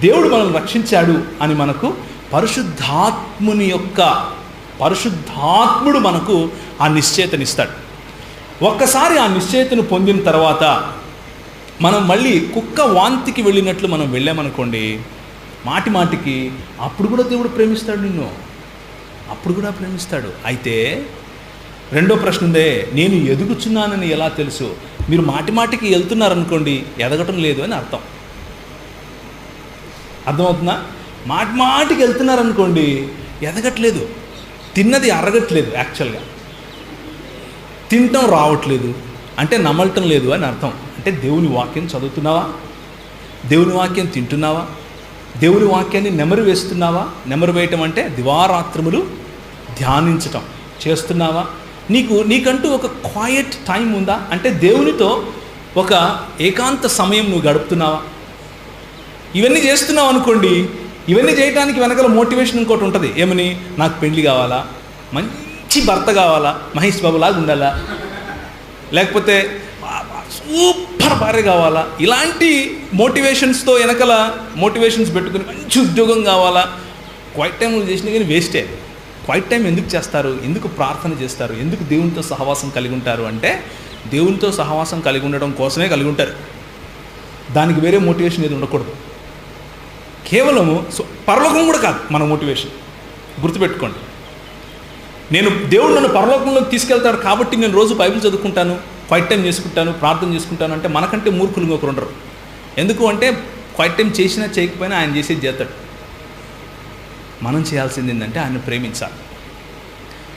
దేవుడు మనల్ని రక్షించాడు అని మనకు పరిశుద్ధాత్ముడు మనకు ఆ నిశ్చయితనిస్తాడు. ఒక్కసారి ఆ నిశ్చయితను పొందిన తర్వాత మనం మళ్ళీ కుక్క వాంతికి వెళ్ళినట్లు మనం వెళ్ళామనుకోండి, మాటికి అప్పుడు కూడా దేవుడు ప్రేమిస్తాడు నిన్ను, అప్పుడు కూడా ప్రేమిస్తాడు. అయితే రెండో ప్రశ్న ఉందే, నేను ఎదుగుచున్నానని ఎలా తెలుసు? మీరు మాటికి వెళ్తున్నారనుకోండి, ఎదగటం లేదు అని అర్థమవుతుందా? మాటికి వెళ్తున్నారనుకోండి, ఎదగట్లేదు, తిన్నది అరగట్లేదు, యాక్చువల్గా తినటం రావట్లేదు అంటే నమలటం లేదు అని అర్థం. అంటే దేవుని వాక్యం చదువుతున్నావా? దేవుని వాక్యం తింటున్నావా? దేవుని వాక్యాన్ని నెమరు వేస్తున్నావా? నెమరు వేయటం అంటే దివారాత్రములు ధ్యానించటం చేస్తున్నావా? నీకంటూ ఒక క్వైట్ టైం ఉందా? అంటే దేవునితో ఒక ఏకాంత సమయం నువ్వు గడుపుతున్నావా? ఇవన్నీ చేస్తున్నావు అనుకోండి, ఇవన్నీ చేయడానికి వెనకాల మోటివేషన్ ఇంకోటి ఉంటుంది. ఏమని? నాకు పెళ్లి కావాలా, మంచి భర్త కావాలా, మహేష్ బాబు లాగా ఉండాలా, లేకపోతే సూపర్ భార్య కావాలా, ఇలాంటి మోటివేషన్స్తో వెనకాల మోటివేషన్స్ పెట్టుకుని మంచి ఉద్యోగం కావాలా. క్వైట్ టైంలు చేసినా కానీ వేస్టే. క్వైట్ టైం ఎందుకు చేస్తారు? ఎందుకు ప్రార్థన చేస్తారు? ఎందుకు దేవునితో సహవాసం కలిగి ఉంటారు? అంటే దేవునితో సహవాసం కలిగి ఉండడం కోసమే కలిగి ఉంటారు. దానికి వేరే మోటివేషన్ ఏది ఉండకూడదు. కేవలము పరలోకం కూడా కాదు మన మోటివేషన్, గుర్తుపెట్టుకోండి. దేవుడు నన్ను పరలోకంలోకి తీసుకెళ్తాడు కాబట్టి నేను రోజు బైబిల్ చదువుకుంటాను, క్వైట్ టైం చేసుకుంటాను, ప్రార్థన చేసుకుంటాను అంటే మనకంటే మూర్ఖులు ఇంకొకరు ఉండరు. ఎందుకు అంటే క్వైట్ టైం చేసినా చేయకపోయినా ఆయన చేసేది చేస్తాడు. మనం చేయాల్సింది ఏంటంటే ఆయన ప్రేమించాలి.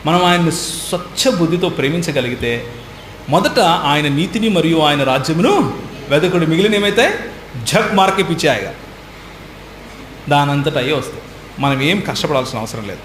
మనం ఆయన్ని స్వచ్ఛ బుద్ధితో ప్రేమించగలిగితే మొదట ఆయన నీతిని మరియు ఆయన రాజ్యమును వెదకుడు, మిగిలిన ఏమైతే జగ్ మార్కే పిచ్చాయగా దానంతట అయ్యే వస్తాయి. మనం ఏం కష్టపడాల్సిన అవసరం లేదు.